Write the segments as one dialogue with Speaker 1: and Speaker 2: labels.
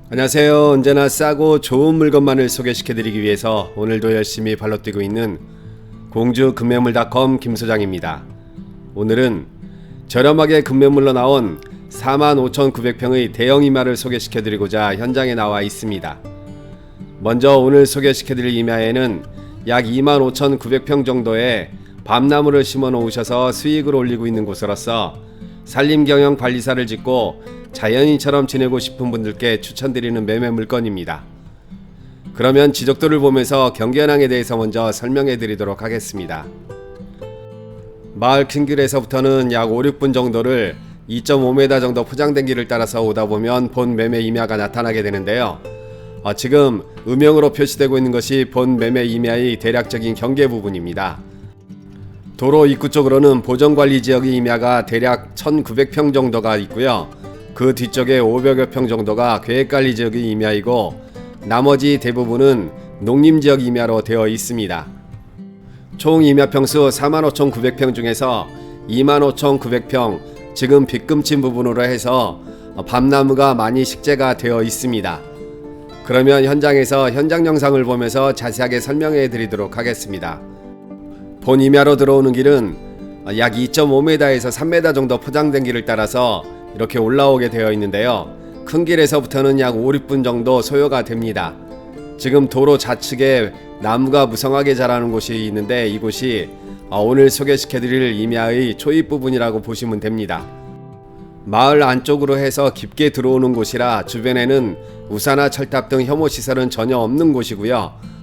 Speaker 1: 안녕하세요. 언제나 싸고 좋은 물건만을 소개시켜드리기 위해서 오늘도 열심히 발로 뛰고 있는 공주급매물닷컴 김소장입니다. 오늘은 저렴하게 급매물로 나온 45,900평의 대형 이마를 소개시켜드리고자 현장에 나와 있습니다. 먼저 오늘 소개시켜드릴 이마에는 약 25,900평 정도의 밤나무를 심어 놓으셔서 수익을 올리고 있는 곳으로서 산림경영 관리사를 짓고 자연인처럼 지내고 싶은 분들께 추천드리는 매매 물건입니다. 그러면 지적도를 보면서 경계 현황에 대해서 먼저 설명해 드리도록 하겠습니다. 마을 큰 길에서부터는 약 5, 6분 정도를 2.5m 정도 포장된 길을 따라서 오다 보면 본 매매 임야가 나타나게 되는데요. 지금 음영으로 표시되고 있는 것이 본 매매 임야의 대략적인 경계 부분입니다. 도로 입구 쪽으로는 보전관리지역의 임야가 대략 1,900평 정도가 있고요. 그 뒤쪽에 500여 평 정도가 계획관리지역의 임야이고 나머지 대부분은 농림지역 임야로 되어 있습니다. 총 임야평수 45,900평 중에서 25,900평 지금 빗금친 부분으로 해서 밤나무가 많이 식재가 되어 있습니다. 그러면 현장에서 현장 영상을 보면서 자세하게 설명해 드리도록 하겠습니다. 본 임야로 들어오는 길은 약 2.5m에서 3m 정도 포장된 길을 따라서 이렇게 올라오게 되어 있는데요. 큰 길에서부터는 약 5, 6분 정도 소요가 됩니다. 지금 도로 좌측에 나무가 무성하게 자라는 곳이 있는데 이곳이 오늘 소개시켜드릴 임야의 초입 부분이라고 보시면 됩니다. 마을 안쪽으로 해서 깊게 들어오는 곳이라 주변에는 우사나 철탑 등 혐오시설은 전혀 없는 곳이고요.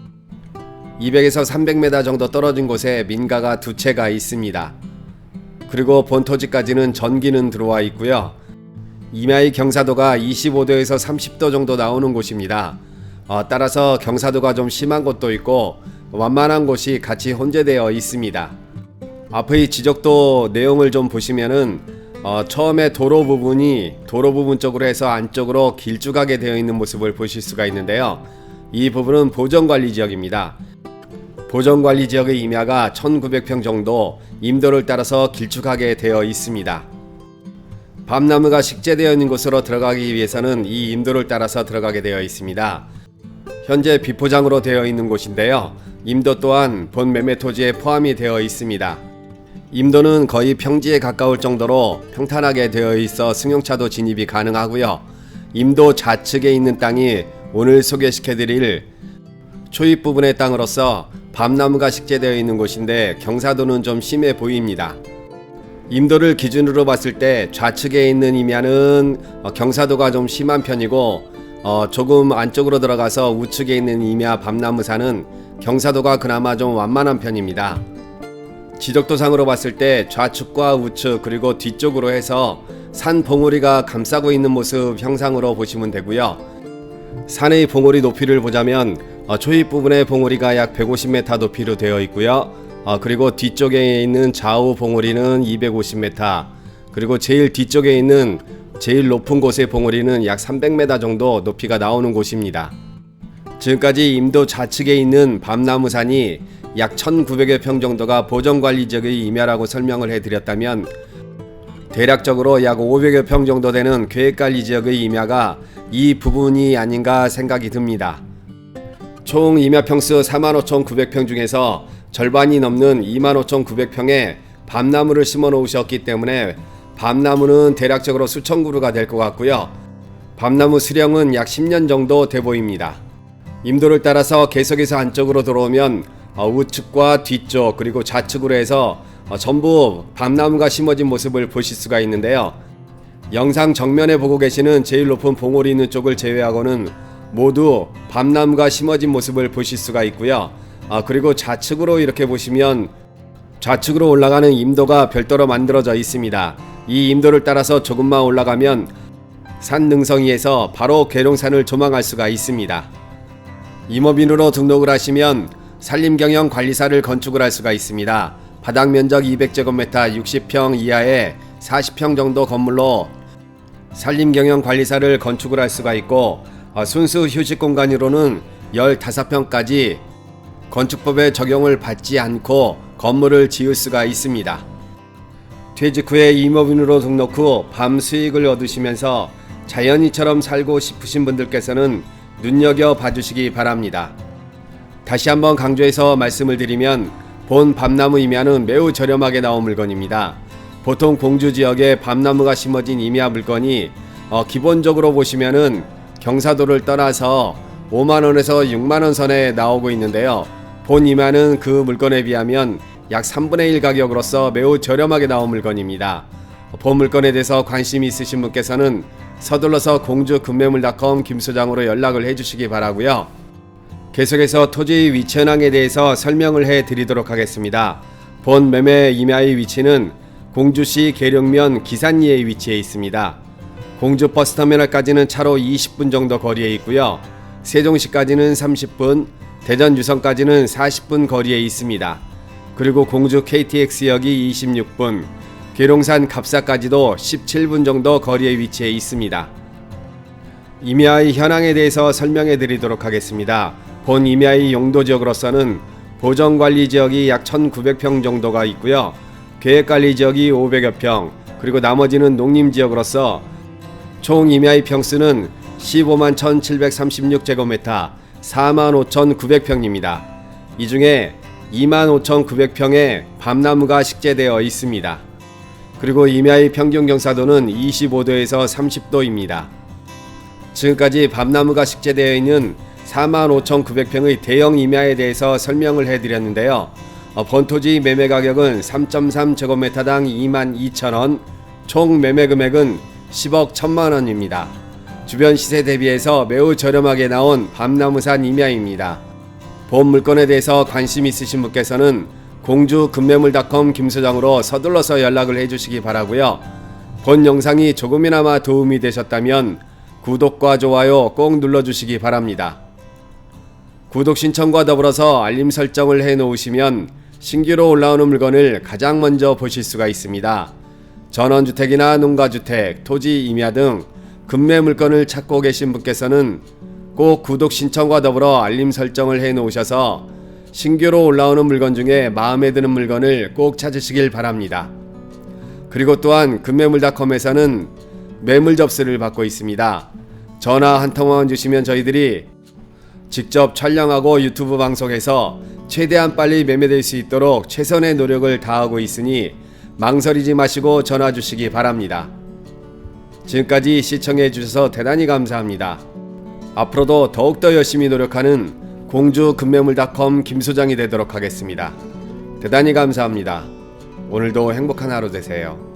Speaker 1: 200에서 300m 정도 떨어진 곳에 민가가 2채가 있습니다. 그리고 본토지까지는 전기는 들어와 있고요. 임야의 경사도가 25도에서 30도 정도 나오는 곳입니다. 따라서 경사도가 좀 심한 곳도 있고 완만한 곳이 같이 혼재되어 있습니다. 앞의 지적도 내용을 좀 보시면은 처음에 도로 부분 쪽으로 해서 안쪽으로 길쭉하게 되어 있는 모습을 보실 수가 있는데요. 이 부분은 보전관리지역입니다. 보전관리지역의 임야가 1,900평 정도 임도를 따라서 길쭉하게 되어 있습니다. 밤나무가 식재되어 있는 곳으로 들어가기 위해서는 이 임도를 따라서 들어가게 되어 있습니다. 현재 비포장으로 되어 있는 곳인데요. 임도 또한 본 매매 토지에 포함이 되어 있습니다. 임도는 거의 평지에 가까울 정도로 평탄하게 되어 있어 승용차도 진입이 가능하고요. 임도 좌측에 있는 땅이 오늘 소개시켜드릴 초입 부분의 땅으로서 밤나무가 식재되어 있는 곳인데 경사도는 좀 심해 보입니다. 임도를 기준으로 봤을 때 좌측에 있는 임야는 경사도가 좀 심한 편이고 조금 안쪽으로 들어가서 우측에 있는 임야 밤나무산은 경사도가 그나마 좀 완만한 편입니다. 지적도상으로 봤을 때 좌측과 우측 그리고 뒤쪽으로 해서 산 봉우리가 감싸고 있는 모습 형상으로 보시면 되고요. 산의 봉우리 높이를 보자면 초입 부분의 봉우리가 약 150m 높이로 되어 있고요. 그리고 뒤쪽에 있는 좌우 봉우리는 250m, 그리고 제일 뒤쪽에 있는 제일 높은 곳의 봉우리는 약 300m 정도 높이가 나오는 곳입니다. 지금까지 임도 좌측에 있는 밤나무산이 약 1,900여 평 정도가 보전관리지역의 임야라고 설명을 해드렸다면 대략적으로 약 500여 평 정도 되는 계획관리지역의 임야가 이 부분이 아닌가 생각이 듭니다. 총 임야평수 45,900평 중에서 절반이 넘는 25,900평에 밤나무를 심어 놓으셨기 때문에 밤나무는 대략적으로 수천 그루가 될 것 같고요. 밤나무 수령은 약 10년 정도 돼 보입니다. 임도를 따라서 계속해서 안쪽으로 들어오면 우측과 뒤쪽 그리고 좌측으로 해서 전부 밤나무가 심어진 모습을 보실 수가 있는데요. 영상 정면에 보고 계시는 제일 높은 봉우리 있는 쪽을 제외하고는 모두 밤나무가 심어진 모습을 보실 수가 있고요. 그리고 좌측으로 이렇게 보시면 좌측으로 올라가는 임도가 별도로 만들어져 있습니다. 이 임도를 따라서 조금만 올라가면 산 능성이에서 바로 계룡산을 조망할 수가 있습니다. 임업인으로 등록을 하시면 산림경영 관리사를 건축을 할 수가 있습니다. 바닥 면적 200제곱미터 60평 이하의 40평 정도 건물로 산림경영 관리사를 건축을 할 수가 있고 순수 휴식 공간으로는 15평까지 건축법의 적용을 받지 않고 건물을 지을 수가 있습니다. 퇴직 후에 임업인으로 등록 후 밤 수익을 얻으시면서 자연인처럼 살고 싶으신 분들께서는 눈여겨봐 주시기 바랍니다. 다시 한번 강조해서 말씀을 드리면 본 밤나무 임야는 매우 저렴하게 나온 물건입니다. 보통 공주 지역에 밤나무가 심어진 임야 물건이 기본적으로 보시면은 경사도를 떠나서 5만원에서 6만원 선에 나오고 있는데요. 본 임야는 그 물건에 비하면 약 3분의 1 가격으로서 매우 저렴하게 나온 물건입니다. 본 물건에 대해서 관심이 있으신 분께서는 서둘러서 공주급매물닷컴 김소장으로 연락을 해주시기 바라고요. 계속해서 토지 위치 현황에 대해서 설명을 해드리도록 하겠습니다. 본 매매 임야의 위치는 공주시 계룡면 기산리에 위치해 있습니다. 공주 버스터미널까지는 차로 20분 정도 거리에 있고요. 세종시까지는 30분, 대전 유성까지는 40분 거리에 있습니다. 그리고 공주 KTX역이 26분, 계룡산 갑사까지도 17분 정도 거리에 위치해 있습니다. 임야의 현황에 대해서 설명해 드리도록 하겠습니다. 본 임야의 용도지역으로서는 보정관리지역이 약 1900평 정도가 있고요. 계획관리지역이 500여 평, 그리고 나머지는 농림지역으로서 총 임야의 평수는 15만 1736제곱미터 45,900평입니다. 이 중에 25,900평에 밤나무가 식재되어 있습니다. 그리고 임야의 평균 경사도는 25도에서 30도입니다. 지금까지 밤나무가 식재되어 있는 45,900평의 대형 임야에 대해서 설명을 해드렸는데요. 본토지 매매 가격은 3.3제곱미터당 22,000원, 총 매매 금액은 10억 1천만원입니다. 주변 시세 대비해서 매우 저렴하게 나온 밤나무산 임야입니다. 본 물건에 대해서 관심 있으신 분께서는 공주급매물닷컴 김소장으로 서둘러서 연락을 해주시기 바라고요. 본 영상이 조금이나마 도움이 되셨다면 구독과 좋아요 꼭 눌러주시기 바랍니다. 구독 신청과 더불어서 알림 설정을 해놓으시면 신규로 올라오는 물건을 가장 먼저 보실 수가 있습니다. 전원주택이나 농가주택, 토지 임야 등 급매 물건을 찾고 계신 분께서는 꼭 구독 신청과 더불어 알림 설정을 해놓으셔서 신규로 올라오는 물건 중에 마음에 드는 물건을 꼭 찾으시길 바랍니다. 그리고 또한 급매물닷컴에서는 매물 접수를 받고 있습니다. 전화 한 통만 주시면 저희들이 직접 촬영하고 유튜브 방송에서 최대한 빨리 매매될 수 있도록 최선의 노력을 다하고 있으니 망설이지 마시고 전화 주시기 바랍니다. 지금까지 시청해 주셔서 대단히 감사합니다. 앞으로도 더욱더 열심히 노력하는 공주급매물닷컴 김소장이 되도록 하겠습니다. 대단히 감사합니다. 오늘도 행복한 하루 되세요.